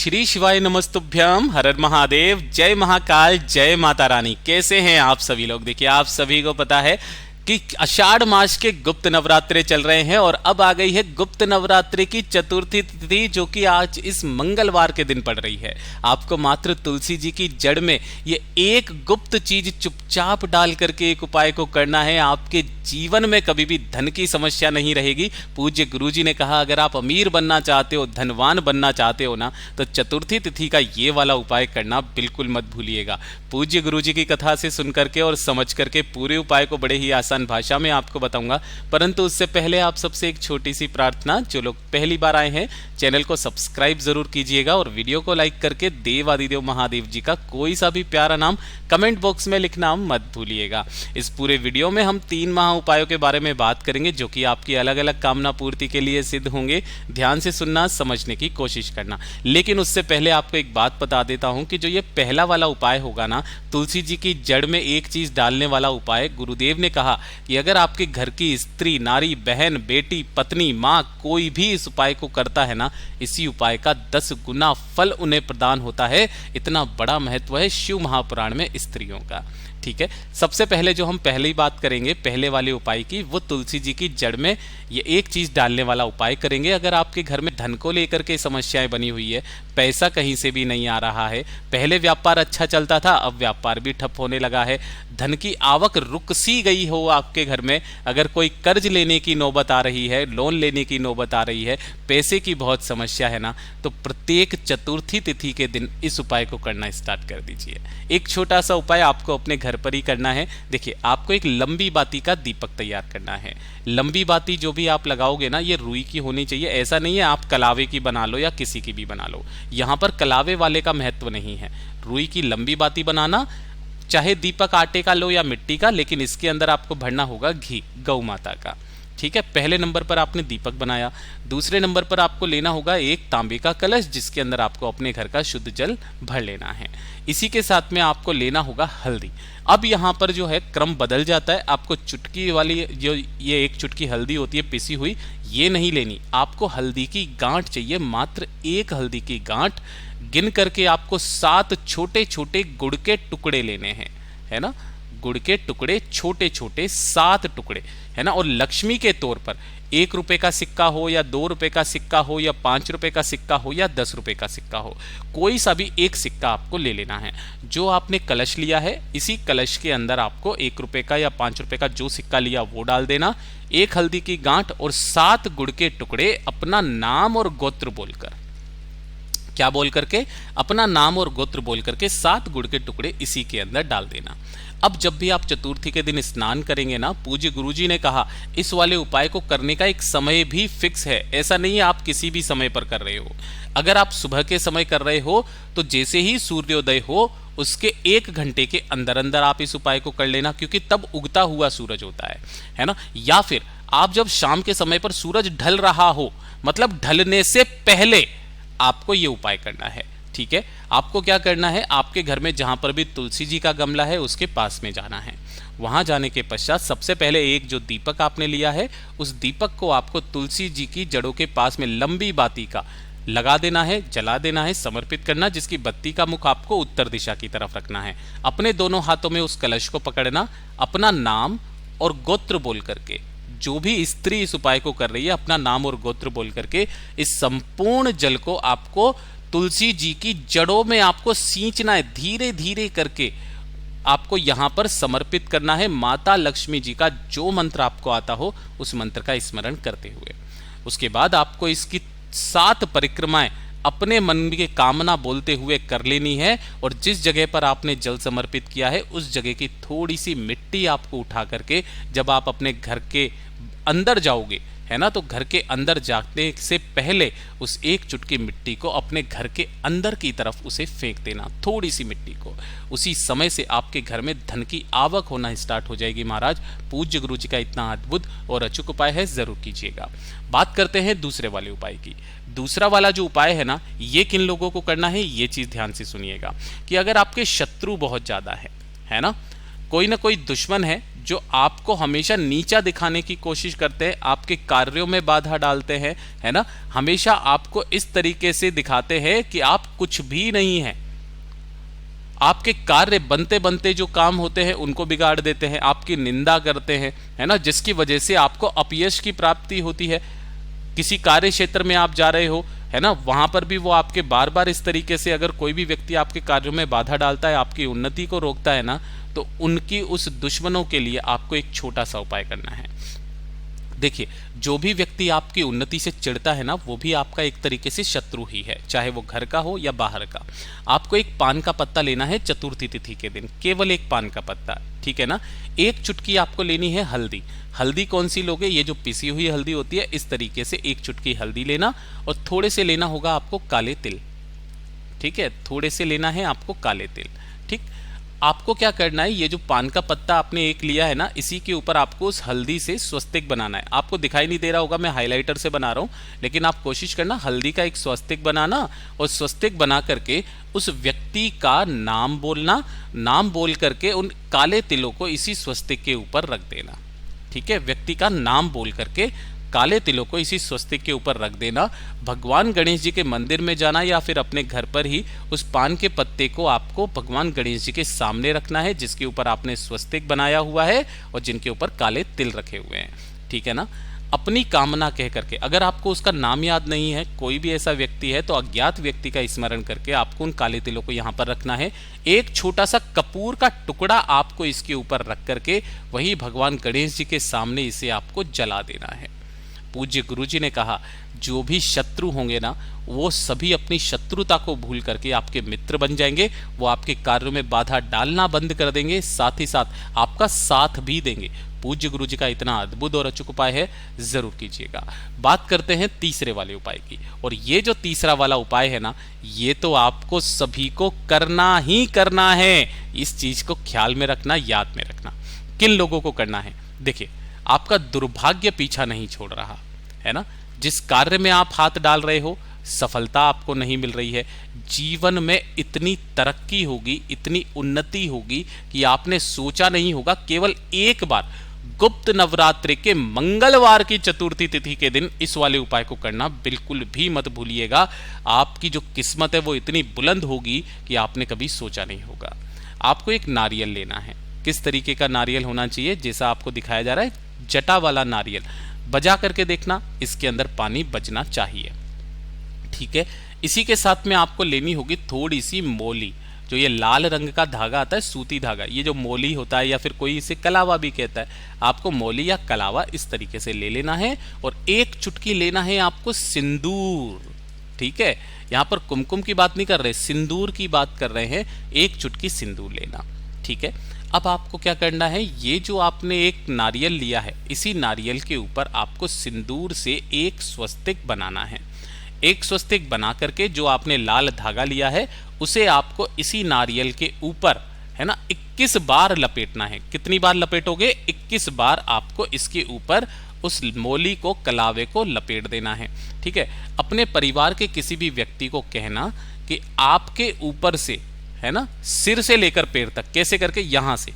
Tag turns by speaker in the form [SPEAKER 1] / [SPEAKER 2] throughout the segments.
[SPEAKER 1] श्री शिवाय नमस्तुभ्यम, हर हर महादेव, जय महाकाल, जय माता रानी। कैसे हैं आप सभी लोग? देखिए, आप सभी को पता है कि आषाढ़ मास के गुप्त नवरात्रे चल रहे हैं और अब आ गई है गुप्त नवरात्रे की चतुर्थी तिथि, जो कि आज इस मंगलवार के दिन पड़ रही है। आपको मात्र तुलसी जी की जड़ में ये एक गुप्त चीज चुपचाप डाल करके एक उपाय को करना है। आपके जीवन में कभी भी धन की समस्या नहीं रहेगी। पूज्य गुरुजी ने कहा, अगर आप अमीर बनना चाहते हो, धनवान बनना चाहते हो ना, तो चतुर्थी तिथि का ये वाला उपाय करना बिल्कुल मत भूलिएगा। पूज्य गुरुजी की कथा से सुन करके और समझ करके पूरे उपाय को बड़े ही आसान भाषा में आपको बताऊंगा, परंतु उससे पहले आप सबसे एक छोटी सी प्रार्थना। जो लोग पहली बार आए हैं, चैनल को सब्सक्राइब जरूर कीजिएगा और वीडियो को लाइक करके देवादिदेव महादेव जी का कोई सा भी प्यारा नाम कमेंट बॉक्स में लिखना मत भूलिएगा। इस पूरे वीडियो में हम 3 महा उपायों के बारे में बात करेंगे, जो कि आपकी अलग अलग कामना पूर्ति के लिए सिद्ध होंगे। ध्यान से सुनना, समझने की कोशिश करना। लेकिन उससे पहले आपको एक बात बता देता हूं कि जो ये पहला वाला उपाय होगा ना, तुलसी जी की जड़ में एक चीज डालने वाला उपाय, गुरुदेव ने कहा कि अगर आपके घर की स्त्री, नारी, बहन, बेटी, पत्नी, माँ कोई भी इस उपाय को करता है ना, इसी उपाय का 10 गुना फल उन्हें प्रदान होता है। इतना बड़ा महत्व है शिव महापुराण में स्त्रियों का। ठीक है, सबसे पहले जो हम पहले ही बात करेंगे पहले वाले उपाय की, वो तुलसी जी की जड़ में ये एक चीज डालने वाला उपाय करेंगे। अगर आपके घर में धन को लेकर के समस्याएं बनी हुई है, पैसा कहीं से भी नहीं आ रहा है, पहले व्यापार अच्छा चलता था, अब व्यापार भी ठप होने लगा है, धन की आवक रुक सी गई हो आपके घर में, अगर कोई कर्ज लेने की नौबत आ रही है, लोन लेने की नौबत आ रही है, पैसे की बहुत समस्या है ना, तो प्रत्येक चतुर्थी तिथि के दिन इस उपाय को करना स्टार्ट कर दीजिए। एक छोटा सा उपाय आपको अपने घर पर ही करना है। देखिए, आपको एक लंबी बाती का दीपक तैयार करना है। लंबी बाती जो भी आप लगाओगे ना, ये रुई की होनी चाहिए। ऐसा नहीं है आप कलावे की बना लो या किसी की भी बना लो, यहाँ पर कलावे वाले का महत्व नहीं है। रुई की लंबी बाती बनाना, चाहे दीपक आटे का लो या मिट्टी का, लेकिन इसके अंदर आपको भरना होगा घी, गौ माता का। ठीक है, पहले नंबर पर आपने दीपक बनाया। दूसरे नंबर पर आपको लेना होगा एक तांबे का कलश, जिसके अंदर आपको अपने घर का शुद्ध जल भर लेना है। इसी के साथ में आपको लेना होगा हल्दी। अब यहाँ पर जो है क्रम बदल जाता है। आपको चुटकी वाली जो ये एक चुटकी हल्दी होती है पिसी हुई, ये नहीं लेनी। आपको हल्दी की गांठ चाहिए, मात्र एक हल्दी की गांठ। गिन करके आपको 7 छोटे छोटे गुड़ के टुकड़े लेने हैं, है ना। गुड़ के टुकड़े छोटे छोटे 7 टुकड़े, है ना। और लक्ष्मी के तौर पर 1 रुपए का सिक्का हो या 2 रुपए का सिक्का हो या 5 रुपए का सिक्का हो या 10 रुपए का सिक्का हो, कोई सा भी एक सिक्का आपको ले लेना है। जो आपने कलश लिया है, इसी कलश के अंदर आपको 1 रुपए का या 5 रुपए का जो सिक्का लिया वो डाल देना, एक हल्दी की गांठ और 7 गुड़ के टुकड़े। अपना नाम और गोत्र बोलकर, क्या बोल करके? अपना नाम और गोत्र बोल करके 7 गुड़ के टुकड़े इसी के अंदर डाल देना। अब जब भी आप चतुर्थी के दिन स्नान करेंगे ना, पूज्य गुरुजी ने कहा इस वाले उपाय को करने का एक समय भी फिक्स है। ऐसा नहीं है आप किसी भी समय पर कर रहे हो। अगर आप सुबह के समय कर रहे हो तो जैसे ही सूर्योदय हो उसके 1 घंटे के अंदर अंदर आप इस उपाय को कर लेना, क्योंकि तब उगता हुआ सूरज होता है ना। या फिर आप जब शाम के समय पर सूरज ढल रहा हो, मतलब ढलने से पहले आपको ये उपाय करना है। ठीक है, आपको क्या करना है, आपके घर में जहां पर भी तुलसी जी का गमला है उसके पास में जाना है। वहां जाने के पश्चात सबसे पहले एक जो दीपक आपने लिया है, उस दीपक को आपको तुलसी जी की जड़ों के पास में लंबी बाती का लगा देना है, जला देना है, समर्पित करना, जिसकी बत्ती का मुख आपको उत्तर दिशा की तरफ रखना है। अपने दोनों हाथों में उस कलश को पकड़ना, अपना नाम और गोत्र बोल करके, जो भी स्त्री इस उपाय को कर रही है, अपना नाम और गोत्र बोल करके इस संपूर्ण जल को आपको तुलसी जी की जड़ों में आपको सींचना है। धीरे धीरे करके आपको यहां पर समर्पित करना है। माता लक्ष्मी जी का जो मंत्र आपको आता हो उस मंत्र का स्मरण करते हुए, उसके बाद आपको इसकी 7 परिक्रमाएं अपने मन की कामना बोलते हुए कर लेनी है। और जिस जगह पर आपने जल समर्पित किया है उस जगह की थोड़ी सी मिट्टी आपको उठा करके, जब आप अपने घर के अंदर जाओगे, है ना, तो घर के अंदर जाने से पहले उस एक चुटकी मिट्टी को अपने घर के अंदर की तरफ उसे फेंक देना, थोड़ी सी मिट्टी को। उसी समय से आपके घर में धन की आवक होना स्टार्ट हो जाएगी। महाराज, पूज्य गुरु जी का इतना अद्भुत और अचूक उपाय है, जरूर कीजिएगा। बात करते हैं दूसरे वाले उपाय की। दूसरा वाला जो उपाय है ना, ये किन लोगों को करना है, ये चीज ध्यान से सुनिएगा कि अगर आपके शत्रु बहुत ज्यादा है ना, कोई ना कोई दुश्मन है जो आपको हमेशा नीचा दिखाने की कोशिश करते हैं, आपके कार्यों में बाधा डालते हैं, है ना, हमेशा आपको इस तरीके से दिखाते हैं कि आप कुछ भी नहीं हैं। आपके कार्य बनते बनते जो काम होते हैं उनको बिगाड़ देते हैं, आपकी निंदा करते हैं, है ना, जिसकी वजह से आपको अपयश की प्राप्ति होती है। किसी कार्य क्षेत्र में आप जा रहे हो, है ना, वहां पर भी वो आपके बार बार इस तरीके से, अगर कोई भी व्यक्ति आपके कार्यों में बाधा डालता है, आपकी उन्नति को रोकता है ना, तो उनकी उस दुश्मनों के लिए आपको एक छोटा सा उपाय करना है। देखिए, जो भी व्यक्ति आपकी उन्नति से चिढ़ता है ना, वो भी आपका एक तरीके से शत्रु ही है, चाहे वो घर का हो या बाहर का। आपको एक पान का पत्ता लेना है चतुर्थी तिथि के दिन, केवल एक पान का पत्ता, ठीक है ना। एक चुटकी आपको लेनी है हल्दी। हल्दी कौन सी लोगे? ये जो पिसी हुई हल्दी होती है, इस तरीके से एक चुटकी हल्दी लेना, और थोड़े से लेना होगा आपको काले तिल, ठीक है, थोड़े से लेना है आपको काले तिल, ठीक। आपको क्या करना है, ये जो पान का पत्ता आपने एक लिया है ना, इसी के ऊपर आपको उस हल्दी से स्वस्तिक बनाना है। आपको दिखाई नहीं दे रहा होगा, मैं हाइलाइटर से बना रहा हूँ, लेकिन आप कोशिश करना हल्दी का एक स्वस्तिक बनाना, और स्वस्तिक बना करके उस व्यक्ति का नाम बोलना, नाम बोल करके उन काले तिलों को इसी स्वस्तिक के ऊपर रख देना, ठीक है। व्यक्ति का नाम बोल करके काले तिलों को इसी स्वस्तिक के ऊपर रख देना। भगवान गणेश जी के मंदिर में जाना, या फिर अपने घर पर ही उस पान के पत्ते को आपको भगवान गणेश जी के सामने रखना है, जिसके ऊपर आपने स्वस्तिक बनाया हुआ है और जिनके ऊपर काले तिल रखे हुए हैं, ठीक है ना। अपनी कामना कह करके, अगर आपको उसका नाम याद नहीं है, कोई भी ऐसा व्यक्ति है, तो अज्ञात व्यक्ति का स्मरण करके आपको उन काले तिलों को यहाँ पर रखना है। एक छोटा सा कपूर का टुकड़ा आपको इसके ऊपर रख करके वही भगवान गणेश जी के सामने इसे आपको जला देना है। पूज्य गुरुजी ने कहा, जो भी शत्रु होंगे ना, वो सभी अपनी शत्रुता को भूल करके आपके मित्र बन जाएंगे। वो आपके कार्यों में बाधा डालना बंद कर देंगे, साथ ही साथ आपका साथ भी देंगे। पूज्य गुरुजी का इतना अद्भुत और अचूक उपाय है, जरूर कीजिएगा। बात करते हैं तीसरे वाले उपाय की, और ये जो तीसरा वाला उपाय है ना, ये तो आपको सभी को करना ही करना है। इस चीज को ख्याल में रखना, याद में रखना। किन लोगों को करना है? देखिए, आपका दुर्भाग्य पीछा नहीं छोड़ रहा है ना। जिस कार्य में आप हाथ डाल रहे हो, सफलता आपको नहीं मिल रही है, जीवन में इतनी तरक्की होगी, इतनी उन्नति होगी कि आपने सोचा नहीं होगा। केवल एक बार गुप्त नवरात्रि के मंगलवार की चतुर्थी तिथि के दिन इस वाले उपाय को करना बिल्कुल भी मत भूलिएगा। आपकी जो किस्मत है वो इतनी बुलंद होगी कि आपने कभी सोचा नहीं होगा। आपको एक नारियल लेना है। किस तरीके का नारियल होना चाहिए? जैसा आपको दिखाया जा रहा है, जटा वाला नारियल। बजा करके देखना, इसके अंदर पानी बजना चाहिए, ठीक है। इसी के साथ में आपको लेनी होगी थोड़ी सी मोली, जो ये लाल रंग का धागा आता है, सूती धागा। ये जो मोली होता है, या फिर कोई इसे कलावा भी कहता है, आपको मोली या कलावा इस तरीके से ले लेना है। और एक चुटकी लेना है आपको सिंदूर, ठीक है। यहाँ पर कुमकुम की बात नहीं कर रहे, सिंदूर की बात कर रहे हैं। एक चुटकी सिंदूर लेना, ठीक है। अब आपको क्या करना है, ये जो आपने एक नारियल लिया है, इसी नारियल के ऊपर आपको सिंदूर से एक स्वस्तिक बनाना है। एक स्वस्तिक बना करके जो आपने लाल धागा लिया है, उसे आपको इसी नारियल के ऊपर, है ना, 21 बार लपेटना है। कितनी बार लपेटोगे? 21 बार आपको इसके ऊपर उस मोली को, कलावे को लपेट देना है, ठीक है। अपने परिवार के किसी भी व्यक्ति को कहना कि आपके ऊपर से, है ना, सिर से लेकर पैर तक, कैसे करके, यहां से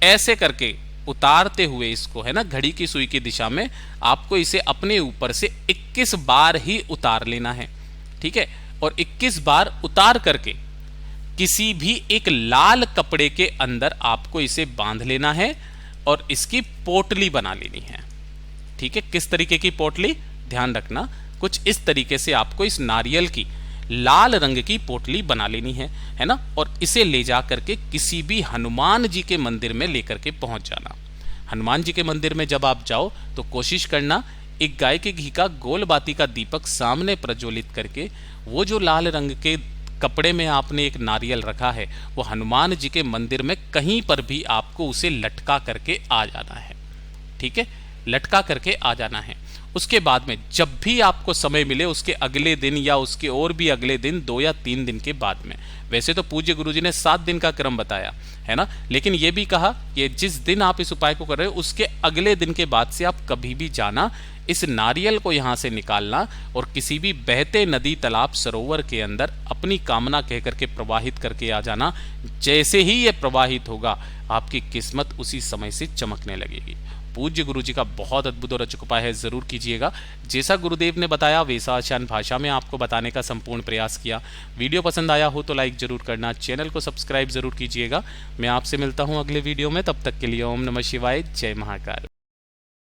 [SPEAKER 1] ऐसे करके उतारते हुए इसको, है ना, घड़ी की सुई की दिशा में आपको इसे अपने ऊपर से 21 बार ही उतार लेना है, ठीक है। और 21 बार उतार करके किसी भी एक लाल कपड़े के अंदर आपको इसे बांध लेना है और इसकी पोटली बना लेनी है, ठीक है। किस तरीके की पोटली? ध्यान रखना, कुछ इस तरीके से आपको इस नारियल की लाल रंग की पोटली बना लेनी है ना। और इसे ले जा करके किसी भी हनुमान जी के मंदिर में लेकर के पहुंच जाना। हनुमान जी के मंदिर में जब आप जाओ तो कोशिश करना एक गाय के घी का गोल बाती का दीपक सामने प्रज्वलित करके, वो जो लाल रंग के कपड़े में आपने एक नारियल रखा है, वो हनुमान जी के मंदिर में कहीं पर भी आपको उसे लटका करके आ जाना है, ठीक है। लटका करके आ जाना है। उसके बाद में जब भी आपको समय मिले, उसके अगले दिन या उसके और भी अगले दिन, 2 या 3 दिन के बाद में, वैसे तो पूज्य गुरुजी ने 7 दिन का क्रम बताया है ना, लेकिन ये भी कहा कि जिस दिन आप इस उपाय को कर रहे हो, उसके अगले दिन के बाद से आप कभी भी जाना, इस नारियल को यहाँ से निकालना और किसी भी बहते नदी तालाब सरोवर के अंदर अपनी कामना कह करके प्रवाहित करके आ जाना। जैसे ही ये प्रवाहित होगा आपकी किस्मत उसी समय से चमकने लगेगी। पूज्य गुरु जी का बहुत अद्भुत और अचूक उपाय है, ज़रूर कीजिएगा। जैसा गुरुदेव ने बताया वैसा आसान भाषा में आपको बताने का संपूर्ण प्रयास किया। वीडियो पसंद आया हो तो लाइक ज़रूर करना, चैनल को सब्सक्राइब ज़रूर कीजिएगा। मैं आपसे मिलता हूँ अगले वीडियो में, तब तक के लिए ओम नमः शिवाय, जय महाकाल।